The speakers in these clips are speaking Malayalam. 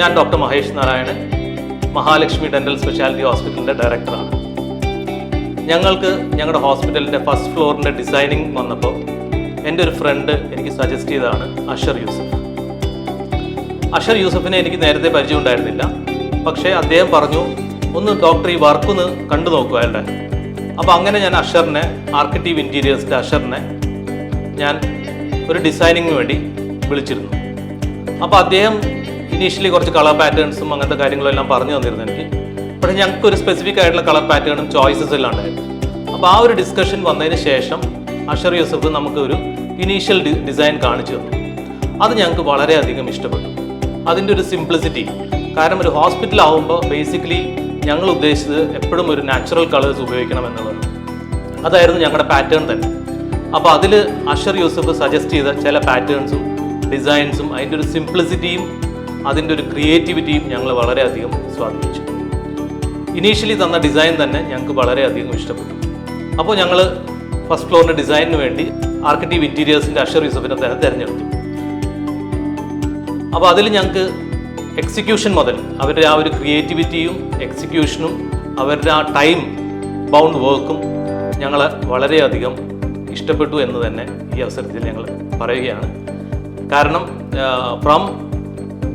ഞാൻ doctor Mahesh Narayanan, Mahalakshmi dental speciality ഹോസ്പിറ്റലിൻ്റെ ഡയറക്ടറാണ്. ഞങ്ങൾക്ക് ഞങ്ങളുടെ ഹോസ്പിറ്റലിൻ്റെ ഫസ്റ്റ് ഫ്ലോറിൻ്റെ ഡിസൈനിങ് വന്നപ്പോൾ എൻ്റെ ഒരു ഫ്രണ്ട് എനിക്ക് സജസ്റ്റ് ചെയ്തതാണ് അഷർ യൂസഫ്. അഷർ യൂസഫിനെ എനിക്ക് നേരത്തെ പരിചയം ഉണ്ടായിരുന്നില്ല. പക്ഷേ അദ്ദേഹം പറഞ്ഞു, ഒന്ന് ഡോക്ടർ ഈ വർക്കൊന്ന് കണ്ടു നോക്കുക അയാളുടെ. അപ്പോൾ അങ്ങനെ ഞാൻ അഷറിനെ, ആർക്കിറ്റീവ് ഇൻറ്റീരിയേഴ്സിൻ്റെ അഷറിനെ ഞാൻ ഒരു ഡിസൈനിങ്ങിന് വേണ്ടി വിളിച്ചിരുന്നു. അപ്പോൾ അദ്ദേഹം ഇനീഷ്യലി കുറച്ച് കളർ പാറ്റേൺസും അങ്ങനത്തെ കാര്യങ്ങളെല്ലാം പറഞ്ഞു തന്നിരുന്നു എനിക്ക്. പക്ഷേ ഞങ്ങൾക്ക് ഒരു സ്പെസിഫിക് ആയിട്ടുള്ള കളർ പാറ്റേണും ചോയ്സസ് എല്ലാം ഉണ്ടായിരുന്നു. അപ്പോൾ ആ ഒരു ഡിസ്കഷൻ വന്നതിന് ശേഷം അഷർ യൂസഫ് നമുക്ക് ഒരു ഇനീഷ്യൽ ഡിസൈൻ കാണിച്ചു തന്നു. അത് ഞങ്ങൾക്ക് വളരെയധികം ഇഷ്ടപ്പെട്ടു. അതിൻ്റെ ഒരു സിംപ്ലിസിറ്റി, കാരണം ഒരു ഹോസ്പിറ്റലാവുമ്പോൾ ബേസിക്കലി ഞങ്ങൾ ഉദ്ദേശിച്ചത് എപ്പോഴും ഒരു നാച്ചുറൽ കളേഴ്സ് ഉപയോഗിക്കണം എന്നുള്ളത്. അതായിരുന്നു ഞങ്ങളുടെ പാറ്റേൺ തന്നെ. അപ്പോൾ അതിൽ അഷർ യൂസഫ് സജസ്റ്റ് ചെയ്ത ചില പാറ്റേൺസും ഡിസൈൻസും അതിൻ്റെ ഒരു സിംപ്ലിസിറ്റിയും അതിൻ്റെ ഒരു ക്രിയേറ്റിവിറ്റിയും ഞങ്ങൾ വളരെയധികം സ്വാധീനിച്ചു. ഇനീഷ്യലി തന്ന ഡിസൈൻ തന്നെ ഞങ്ങൾക്ക് വളരെയധികം ഇഷ്ടപ്പെട്ടു. അപ്പോൾ ഞങ്ങൾ ഫസ്റ്റ് ഫ്ലോറിൻ്റെ ഡിസൈനിന് വേണ്ടി ആർക്കിറ്റീവ് ഇൻറ്റീരിയേഴ്സിൻ്റെ അഷർ യൂസഫിനെ തന്നെ തിരഞ്ഞെടുത്തു. അപ്പോൾ അതിൽ ഞങ്ങൾക്ക് എക്സിക്യൂഷൻ മുതൽ അവരുടെ ആ ഒരു ക്രിയേറ്റിവിറ്റിയും എക്സിക്യൂഷനും അവരുടെ ആ ടൈം ബൗണ്ട് വർക്കും ഞങ്ങളെ വളരെയധികം ഇഷ്ടപ്പെട്ടു എന്ന് തന്നെ ഈ അവസരത്തിൽ ഞങ്ങൾ പറയുകയാണ്. കാരണം from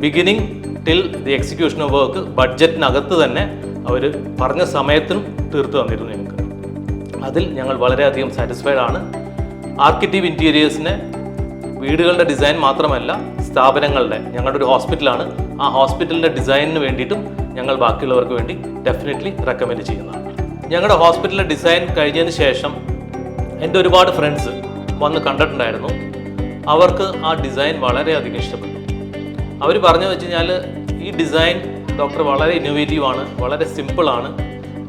beginning till the execution of work ബഡ്ജറ്റിനകത്ത് തന്നെ അവർ പറഞ്ഞ സമയത്തും തീർത്തു തന്നിരുന്നു ഞങ്ങൾക്ക്. അതിൽ ഞങ്ങൾ വളരെയധികം സാറ്റിസ്ഫൈഡ് ആണ്. ആർക്കിറ്റീവ് ഇൻറ്റീരിയേഴ്സിനെ വീടുകളുടെ ഡിസൈൻ മാത്രമല്ല, സ്ഥാപനങ്ങളുടെ, ഞങ്ങളുടെ ഒരു ഹോസ്പിറ്റലാണ്, ആ ഹോസ്പിറ്റലിൻ്റെ ഡിസൈനിന് വേണ്ടിയിട്ടും ഞങ്ങൾ ബാക്കിയുള്ളവർക്ക് വേണ്ടി ഡെഫിനറ്റ്ലി റെക്കമെൻഡ് ചെയ്യുന്നതാണ്. ഞങ്ങളുടെ ഹോസ്പിറ്റലിലെ ഡിസൈൻ കഴിഞ്ഞതിന് ശേഷം എൻ്റെ ഒരുപാട് ഫ്രണ്ട്സ് വന്ന് കണ്ടിട്ടുണ്ടായിരുന്നു. അവർക്ക് ആ ഡിസൈൻ വളരെയധികം ഇഷ്ടപ്പെട്ടു. അവർ പറഞ്ഞു വെച്ച് കഴിഞ്ഞാൽ ഈ ഡിസൈൻ ഡോക്ടർ വളരെ ഇന്നോവേറ്റീവാണ്, വളരെ സിമ്പിളാണ്,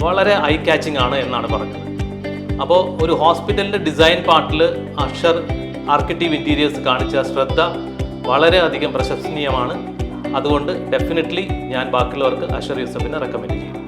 വളരെ ഐ ക്യാച്ചിങ് ആണ് എന്നാണ് പറഞ്ഞത്. അപ്പോൾ ഒരു ഹോസ്പിറ്റലിൻ്റെ ഡിസൈൻ പാർട്ടിൽ അഷർ ആർക്കിറ്റീവ് ഇൻറ്റീരിയേഴ്സ് കാണിച്ച ശ്രദ്ധ വളരെയധികം പ്രശംസനീയമാണ്. അതുകൊണ്ട് ഡെഫിനറ്റ്ലി ഞാൻ ബാക്കിയുള്ളവർക്ക് അഷർ യൂസഫിനെ റെക്കമെൻഡ് ചെയ്യും.